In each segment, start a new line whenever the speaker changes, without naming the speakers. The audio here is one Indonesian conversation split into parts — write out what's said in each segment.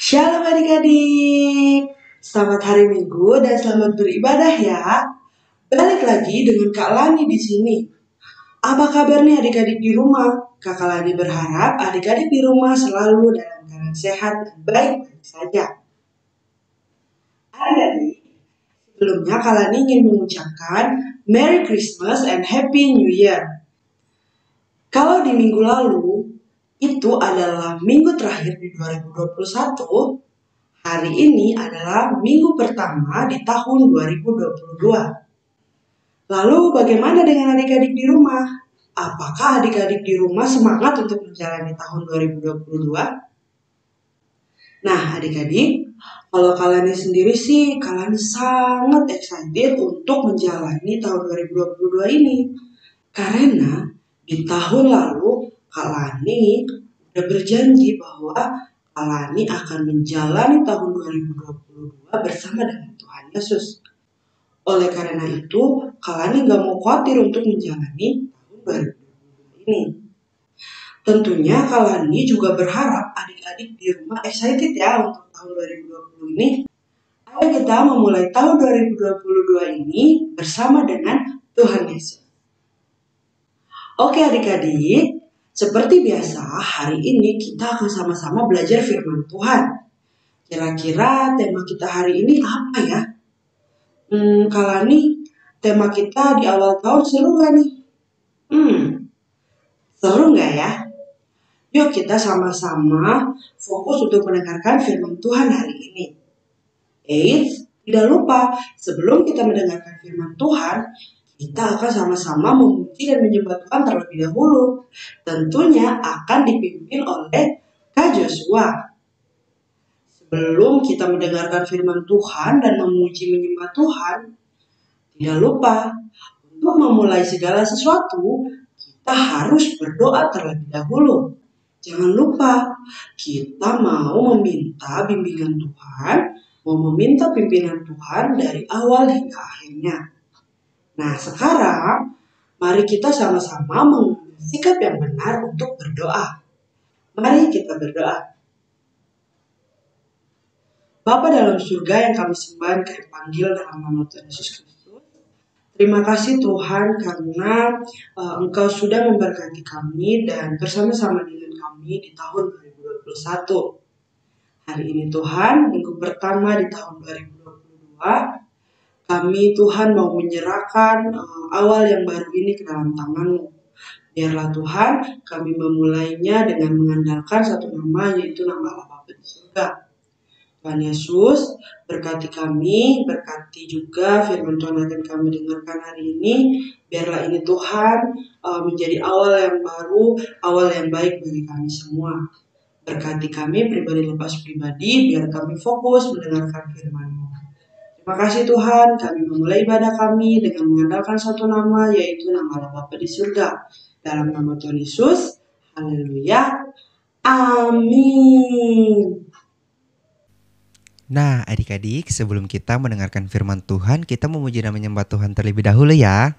Shalom adik-adik, selamat hari Minggu dan selamat beribadah ya. Balik lagi dengan Kak Lani di sini. Apa kabar nih adik-adik di rumah? Kakak Lani berharap adik-adik di rumah selalu dalam keadaan sehat dan baik-baik saja. Adik-adik, sebelumnya Kak Lani ingin mengucapkan Merry Christmas and Happy New Year. Kalau di minggu lalu, itu adalah minggu terakhir di 2021. Hari ini adalah minggu pertama di tahun 2022. Lalu bagaimana dengan adik-adik di rumah? Apakah adik-adik di rumah semangat untuk menjalani tahun 2022? Nah adik-adik, kalau kalian sendiri sih, kalian sangat excited untuk menjalani tahun 2022 ini. Karena di tahun lalu, Kak Lani udah berjanji bahwa Kak Lani akan menjalani tahun 2022 bersama dengan Tuhan Yesus. Oleh karena itu, Kak Lani gak mau khawatir untuk menjalani tahun 2022 ini. Tentunya Kak Lani juga berharap adik-adik di rumah excited ya untuk tahun 2020 ini. Ayo kita memulai tahun 2022 ini bersama dengan Tuhan Yesus. Oke adik-adik, seperti biasa hari ini kita akan sama-sama belajar firman Tuhan. Kira-kira tema kita hari ini apa ya? Kak Lani, tema kita di awal tahun seru gak nih? Seru gak ya? Yuk kita sama-sama fokus untuk mendengarkan firman Tuhan hari ini. Eits, tidak lupa sebelum kita mendengarkan firman Tuhan, kita akan sama-sama memuji dan menyembah Tuhan terlebih dahulu. Tentunya akan dipimpin oleh Kak Joshua. Sebelum kita mendengarkan firman Tuhan dan memuji menyembah Tuhan, tidak lupa untuk memulai segala sesuatu, kita harus berdoa terlebih dahulu. Jangan lupa, kita mau meminta bimbingan Tuhan, mau meminta pimpinan Tuhan dari awal hingga akhirnya. Nah sekarang, mari kita sama-sama mengambil sikap yang benar untuk berdoa. Mari kita berdoa. Bapa dalam surga yang kami sembah, kami panggil dalam nama Tuhan Yesus Kristus. Terima kasih Tuhan karena Engkau sudah memberkati kami dan bersama-sama dengan kami di tahun 2021. Hari ini Tuhan, minggu pertama di tahun 2022. Kami Tuhan mau menyerahkan awal yang baru ini ke dalam tangan-Mu. Biarlah Tuhan kami memulainya dengan mengandalkan satu nama, yaitu nama Allah Bapa di surga. Tuhan Yesus berkati kami, berkati juga firman Tuhan yang kami dengarkan hari ini. Biarlah ini Tuhan menjadi awal yang baru, awal yang baik bagi kami semua. Berkati kami pribadi lepas pribadi, biar kami fokus mendengarkan firman-Mu. Terima kasih Tuhan, kami memulai ibadah kami dengan mengandalkan satu nama, yaitu nama Allah Bapa di surga. Dalam nama Tuhan Yesus, haleluya, amin.
Nah adik-adik, sebelum kita mendengarkan firman Tuhan, kita memuji dan menyembah Tuhan terlebih dahulu ya.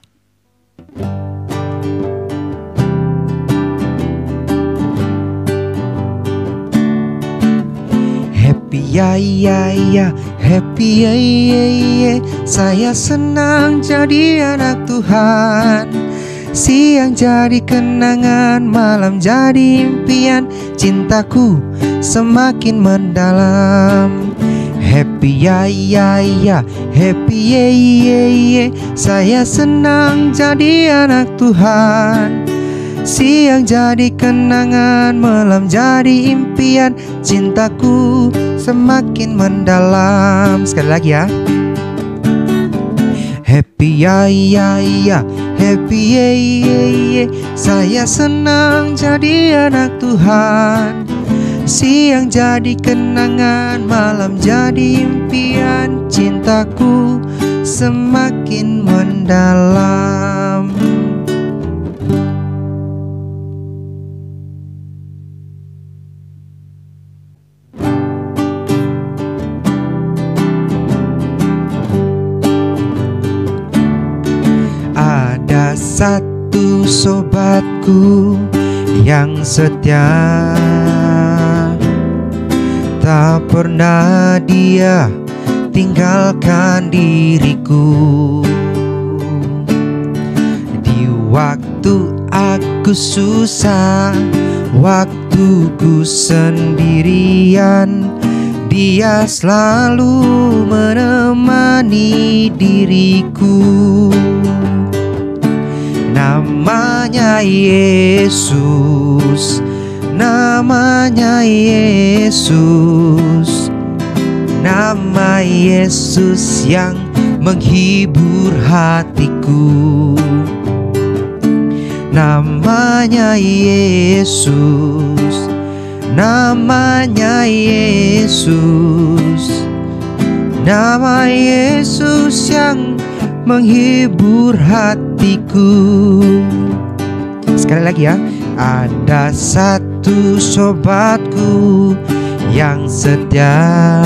Happy ya ya ya, happy ya ya ya, saya senang jadi anak Tuhan. Siang jadi kenangan, malam jadi impian, cintaku semakin mendalam. Happy ya ya ya, happy ya ya ya, saya senang jadi anak Tuhan. Siang jadi kenangan, malam jadi impian, cintaku semakin mendalam. Sekali lagi ya. Happy ya ya ya, happy ya ya ya, saya senang jadi anak Tuhan. Siang jadi kenangan, malam jadi impian, cintaku semakin mendalam. Ada satu sobatku yang setia, Tak pernah Dia tinggalkan diriku. Di waktu aku susah, waktu ku sendirian, Dia selalu menemani diriku. Namanya Yesus, namanya Yesus, nama Yesus yang menghibur hatiku. Namanya Yesus, namanya Yesus, nama Yesus yang menghibur hatiku. Sekali lagi ya. Ada satu sobatku yang setia,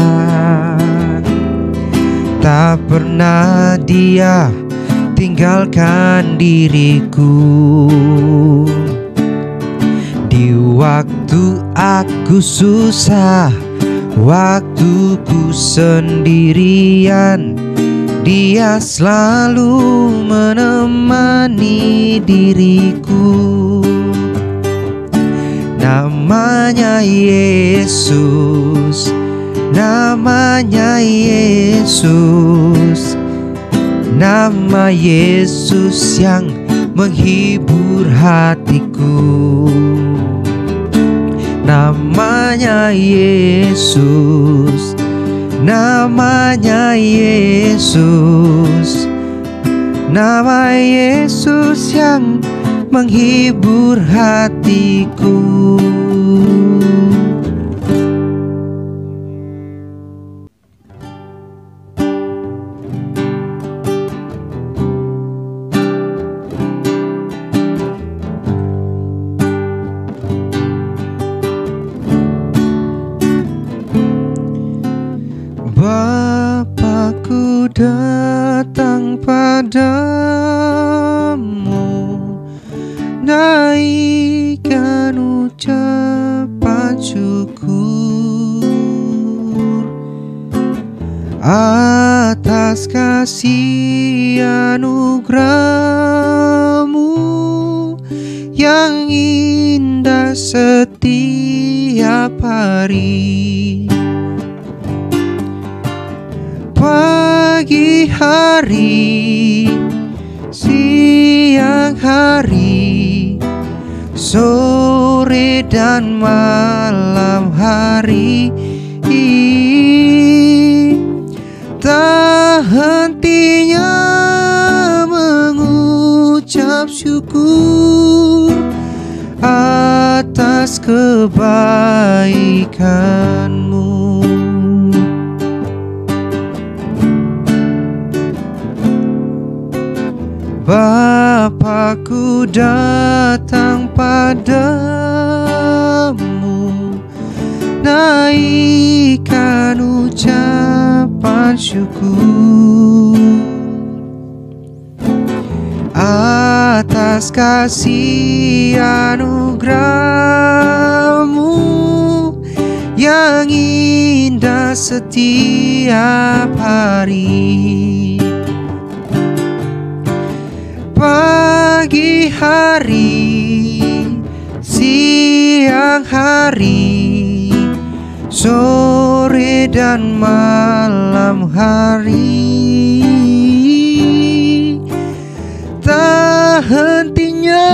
tak pernah dia tinggalkan diriku. Di waktu aku susah, waktu ku sendirian, Dia selalu menemani diriku. Namanya Yesus, namanya Yesus, nama Yesus yang menghibur hatiku. Namanya Yesus, namanya Yesus, nama Yesus yang menghibur hatiku. Bapakku datang padamu, naikkan ucapan syukur atas kasih anugerah-Mu yang indah setiap hari. Pagi hari, siang hari, sore dan malam hari, tak hentinya mengucap syukur atas kebaikan-Mu. Bapakku datang padamu, naikkan ucapan syukur atas kasih anugerah-Mu yang indah setiap hari. Pagi hari, siang hari, sore dan malam hari, tak hentinya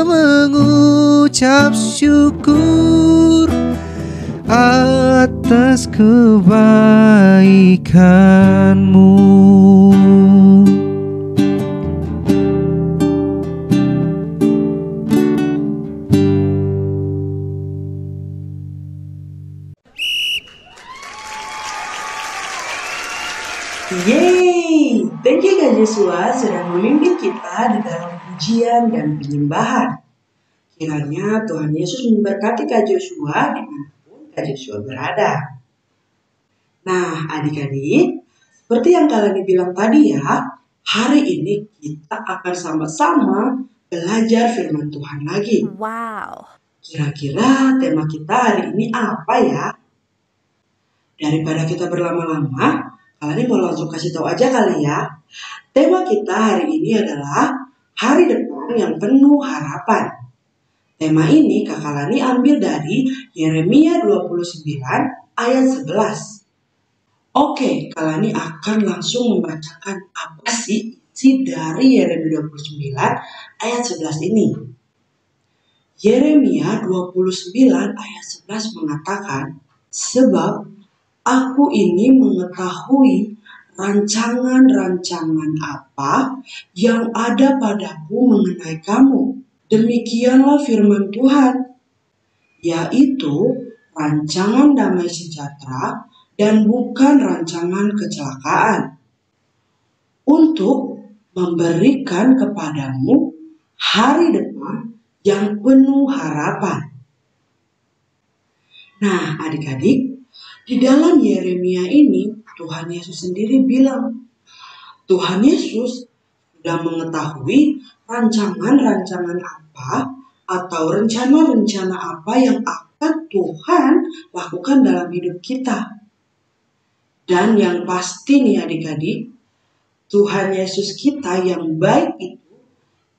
mengucap syukur atas kebaikan-Mu.
Yeay! Thank you Kak Joshua sudah memimpin kita di dalam pujian dan penyembahan. Kiranya Tuhan Yesus memberkati Kak Joshua dimanapun Kak Joshua berada. Nah adik-adik, seperti yang kalian bilang tadi ya, hari ini kita akan sama-sama belajar firman Tuhan lagi.
Wow.
Kira-kira tema kita hari ini apa ya? Daripada kita berlama-lama, kalian mau langsung kasih tahu aja kali ya. Tema kita hari ini adalah hari depan yang penuh harapan. Tema ini Kakak Lani ambil dari Yeremia 29 ayat 11. Oke, Kak Lani akan langsung membacakan apa sih isi dari Yeremia 29 ayat 11 ini. Yeremia 29 ayat 11 mengatakan, sebab aku ini mengetahui rancangan-rancangan apa yang ada padaku mengenai kamu. Demikianlah firman Tuhan, yaitu rancangan damai sejahtera dan bukan rancangan kecelakaan, untuk memberikan kepadamu hari depan yang penuh harapan. Nah, adik-adik, di dalam Yeremia ini Tuhan Yesus sendiri bilang, Tuhan Yesus sudah mengetahui rancangan-rancangan apa atau rencana-rencana apa yang akan Tuhan lakukan dalam hidup kita. Dan yang pasti nih adik-adik, Tuhan Yesus kita yang baik itu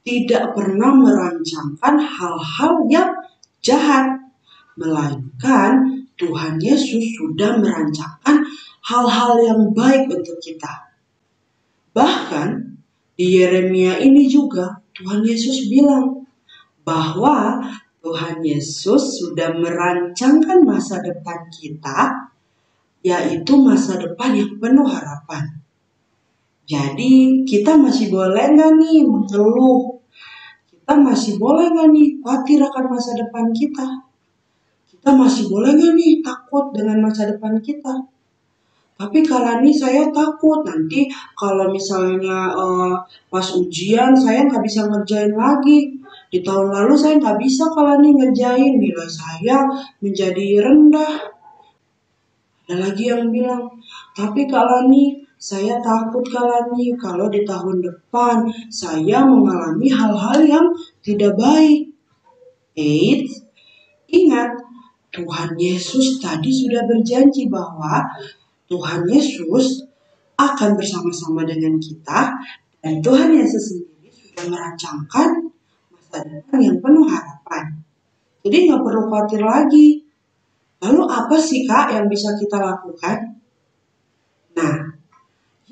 tidak pernah merancangkan hal-hal yang jahat, melainkan Tuhan Yesus sudah merancangkan hal-hal yang baik untuk kita. Bahkan di Yeremia ini juga Tuhan Yesus bilang bahwa Tuhan Yesus sudah merancangkan masa depan kita, yaitu masa depan yang penuh harapan. Jadi kita masih boleh nggak nih mengeluh? Kita masih boleh nggak nih khawatir akan masa depan kita? Kita masih boleh nggak nih takut dengan masa depan kita? Tapi kalau nih saya takut nanti kalau misalnya pas ujian saya nggak bisa ngerjain lagi. Di tahun lalu saya nggak bisa kalau nih ngerjain, nilai saya menjadi rendah. Ada lagi yang bilang, tapi kalau nih saya takut kalau di tahun depan saya mengalami hal-hal yang tidak baik. Eits, ingat, Tuhan Yesus tadi sudah berjanji bahwa Tuhan Yesus akan bersama-sama dengan kita, dan Tuhan Yesus sendiri sudah merancangkan masa depan yang penuh harapan. Jadi nggak perlu khawatir lagi. Lalu apa sih Kak yang bisa kita lakukan? Nah,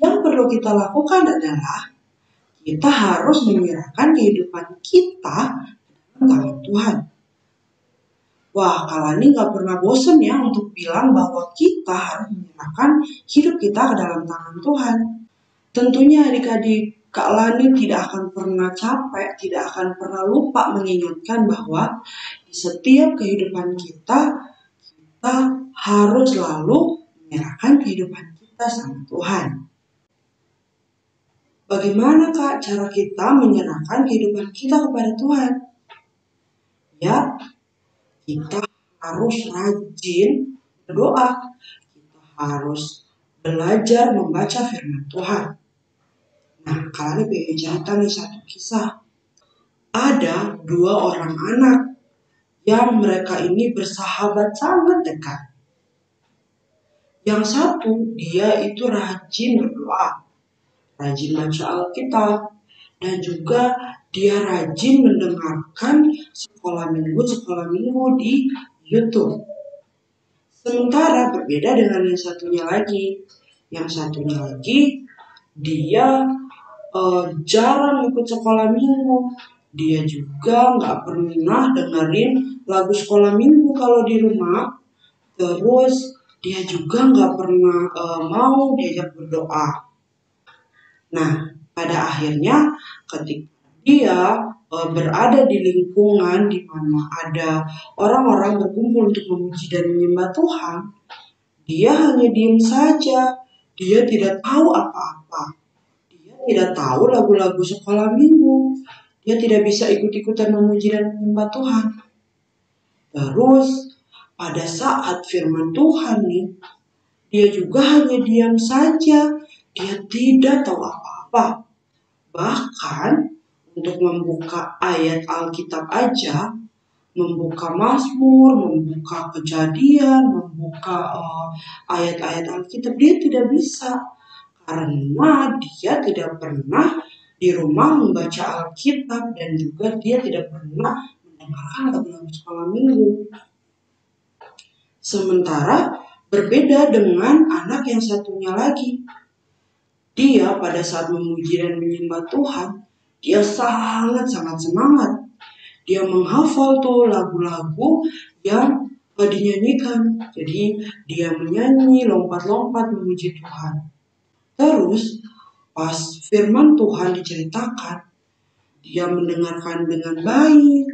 yang perlu kita lakukan adalah kita harus menyerahkan kehidupan kita dalam tangan Tuhan. Wah, Kak Lani gak pernah bosan ya untuk bilang bahwa kita harus menyerahkan hidup kita ke dalam tangan Tuhan. Tentunya adik-adik, Kak Lani tidak akan pernah capek, tidak akan pernah lupa mengingatkan bahwa di setiap kehidupan kita harus selalu menyerahkan kehidupan kita sama Tuhan. Bagaimana Kak cara kita menyerahkan kehidupan kita kepada Tuhan? Ya, kita harus rajin berdoa. Kita harus belajar membaca firman Tuhan. Nah, kalian pengen cerita nih satu kisah. Ada dua orang anak yang mereka ini bersahabat sangat dekat. Yang satu, dia itu rajin berdoa, rajin baca Alkitab, dan juga dia rajin mendengarkan sekolah minggu di YouTube. Sementara berbeda dengan yang satunya lagi. Yang satunya lagi, dia jarang ikut sekolah minggu. Dia juga nggak pernah dengerin lagu sekolah minggu kalau di rumah. Terus dia juga nggak pernah mau diajak berdoa. Nah, pada akhirnya ketika dia berada di lingkungan di mana ada orang-orang berkumpul untuk memuji dan menyembah Tuhan, dia hanya diam saja. Dia tidak tahu apa-apa. Dia tidak tahu lagu-lagu sekolah minggu. Dia tidak bisa ikut-ikutan memuji dan menyembah Tuhan. Terus pada saat firman Tuhan nih, dia juga hanya diam saja. Dia tidak tahu apa-apa. Bahkan untuk membuka ayat Alkitab aja, membuka Mazmur, membuka Kejadian, membuka ayat-ayat Alkitab. Dia tidak bisa karena dia tidak pernah di rumah membaca Alkitab dan juga dia tidak pernah mendengarkan lagu-lagu sekolah minggu. Sementara berbeda dengan anak yang satunya lagi. Dia pada saat memuji dan menyembah Tuhan, dia sangat-sangat semangat. Dia menghafal tuh lagu-lagu yang dinyanyikan. Jadi dia menyanyi, lompat-lompat memuji Tuhan. Terus pas firman Tuhan diceritakan, dia mendengarkan dengan baik.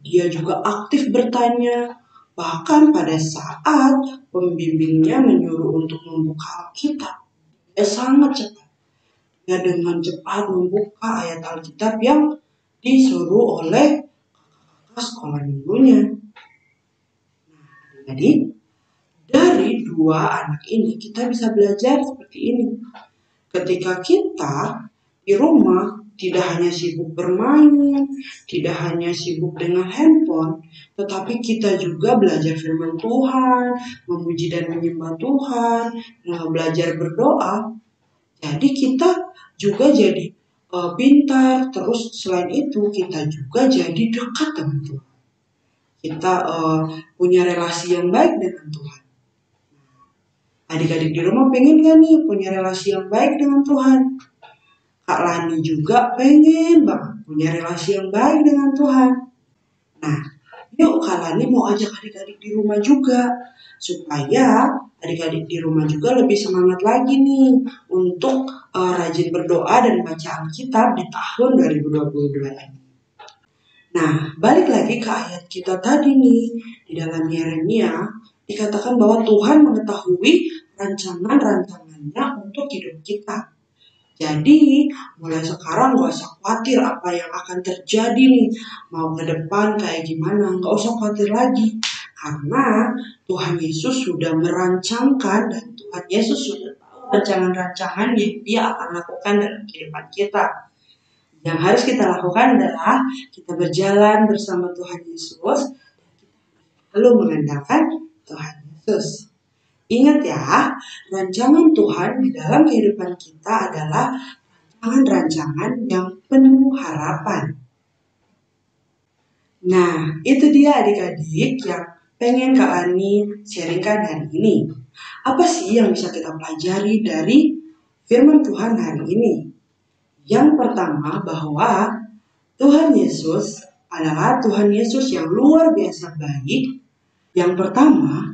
Dia juga aktif bertanya. Bahkan pada saat pembimbingnya menyuruh untuk membuka Alkitab, dia sangat cepat. Dia dengan cepat membuka ayat Alkitab yang disuruh oleh kakak sekolah minggunya. Jadi dari dua anak ini kita bisa belajar seperti ini. Ketika kita di rumah tidak hanya sibuk bermain, tidak hanya sibuk dengan handphone, tetapi kita juga belajar firman Tuhan, memuji dan menyembah Tuhan, belajar berdoa. Jadi kita juga jadi pintar. Terus selain itu kita juga jadi dekat dengan Tuhan. Kita punya relasi yang baik dengan Tuhan. Adik-adik di rumah pengen gak nih punya relasi yang baik dengan Tuhan? Kak Lani juga pengen banget punya relasi yang baik dengan Tuhan. Nah, yuk Kak Lani mau ajak adik-adik di rumah juga. Supaya adik-adik di rumah juga lebih semangat lagi nih untuk rajin berdoa dan baca Alkitab di tahun 2022 ini. Nah, balik lagi ke ayat kita tadi nih. Di dalam Yeremia dikatakan bahwa Tuhan mengetahui rancangan-rancangannya untuk hidup kita. Jadi, mulai sekarang gak usah khawatir apa yang akan terjadi nih. Mau ke depan kayak gimana, gak usah khawatir lagi. Karena Tuhan Yesus sudah merancangkan dan Tuhan Yesus sudah tahu rancangan-rancangan yang Dia akan lakukan dalam kehidupan kita. Yang harus kita lakukan adalah kita berjalan bersama Tuhan Yesus, lalu mengandalkan Tuhan Yesus. Ingat ya, rancangan Tuhan di dalam kehidupan kita adalah rancangan yang penuh harapan. Nah, itu dia adik-adik yang pengen Kak Ani sharingkan hari ini. Apa sih yang bisa kita pelajari dari firman Tuhan hari ini? Yang pertama bahwa Tuhan Yesus adalah Tuhan Yesus yang luar biasa baik. Yang pertama,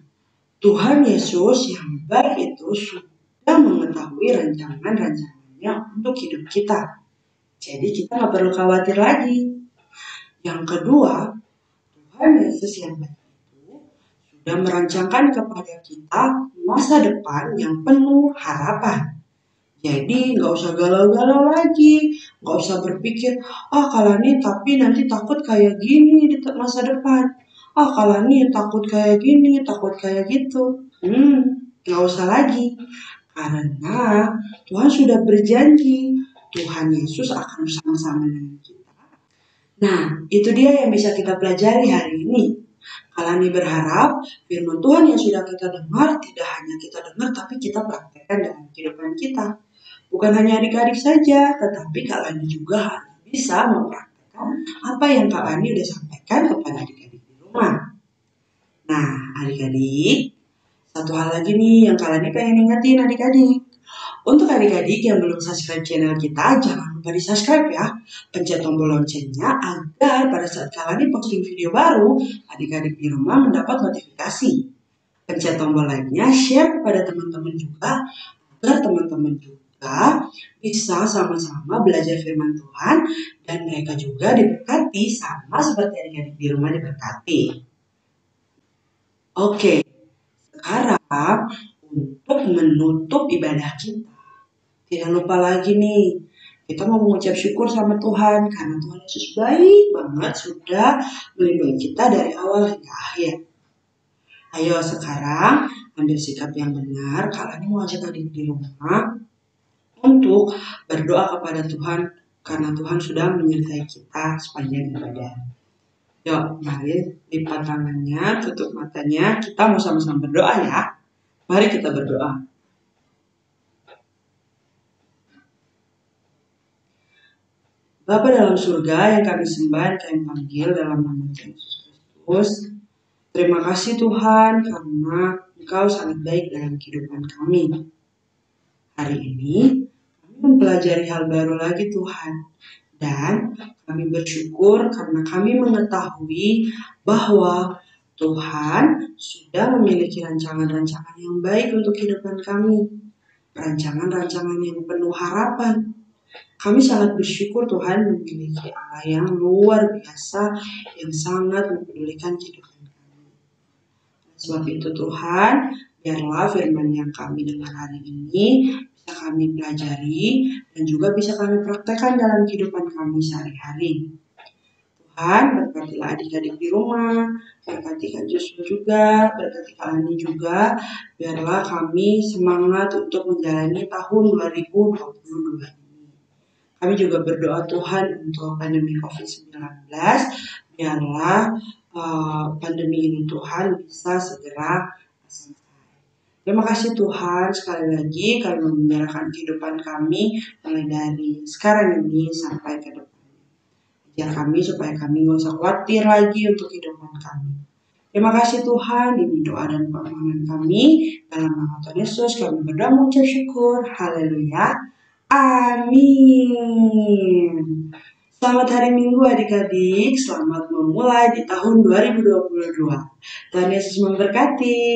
Tuhan Yesus yang baik itu sudah mengetahui rancangan-rancangannya untuk hidup kita. Jadi kita nggak perlu khawatir lagi. Yang kedua, Tuhan Yesus yang baik itu sudah merancangkan kepada kita masa depan yang penuh harapan. Jadi nggak usah galau-galau lagi, nggak usah berpikir, kalau ini tapi nanti takut kayak gini di masa depan. Kalau ini takut kayak gini, takut kayak gitu. Nggak usah lagi. Karena Tuhan sudah berjanji, Tuhan Yesus akan bersama-sama dengan kita. Nah, itu dia yang bisa kita pelajari hari ini. Kalani berharap firman Tuhan yang sudah kita dengar, tidak hanya kita dengar, tapi kita praktekkan dalam kehidupan kita. Bukan hanya adik-adik saja, tetapi Kak Lani juga bisa mempraktikkan apa yang Kak Lani sudah sampaikan kepada adik-adik di rumah. Nah, adik-adik, satu hal lagi nih yang Kak Lani pengen ingetin adik-adik. Untuk adik-adik yang belum subscribe channel kita, jangan lupa di subscribe ya. Pencet tombol loncengnya agar pada saat Kak Lani posting video baru, adik-adik di rumah mendapat notifikasi. Pencet tombol like-nya, share kepada teman-teman juga, agar teman-teman juga bisa sama-sama belajar firman Tuhan dan mereka juga diberkati sama seperti adik-adik di rumah diberkati. Oke, sekarang untuk menutup ibadah kita, tidak lupa lagi nih, kita mau mengucap syukur sama Tuhan karena Tuhan Yesus baik banget sudah melindungi kita dari awal hingga akhir. Ayo sekarang ambil sikap yang benar. Kalian mau ajak adik di rumah untuk berdoa kepada Tuhan karena Tuhan sudah menyertai kita sepanjang ibadah. Yuk, mari lipat tangannya, tutup matanya. Kita mau sama-sama berdoa ya. Mari kita berdoa. Bapa dalam surga yang kami sembah, yang kami panggil dalam nama Tuhan Yesus Kristus. Terima kasih Tuhan karena Engkau sangat baik dalam kehidupan kami. Hari ini kami mempelajari hal baru lagi Tuhan. Dan kami bersyukur karena kami mengetahui bahwa Tuhan sudah memiliki rancangan-rancangan yang baik untuk kehidupan kami. Rancangan-rancangan yang penuh harapan. Kami sangat bersyukur Tuhan memiliki Allah yang luar biasa, yang sangat mempedulikan kehidupan kami. Sebab itu Tuhan, biarlah firman yang kami dengar hari ini bisa kami pelajari dan juga bisa kami praktekkan dalam kehidupan kami sehari-hari. Tuhan, berkatilah adik-adik di rumah, berkati Kak Joshua juga, berkati Kak Ani juga, biarlah kami semangat untuk menjalani tahun 2022 ini. Kami juga berdoa Tuhan untuk pandemi COVID-19, biarlah pandemi ini Tuhan bisa segera selesai. Terima kasih Tuhan, sekali lagi kami menyerahkan kehidupan kami mulai dari sekarang ini sampai ke depan. Ajar kami supaya kami gak usah khawatir lagi untuk kehidupan kami. Terima kasih Tuhan, ini doa dan permohonan kami. Dalam nama Tuhan Yesus kami berdoa mengucap syukur. Haleluya. Amin. Selamat hari Minggu adik-adik. Selamat memulai di tahun 2022. Tuhan Yesus memberkati.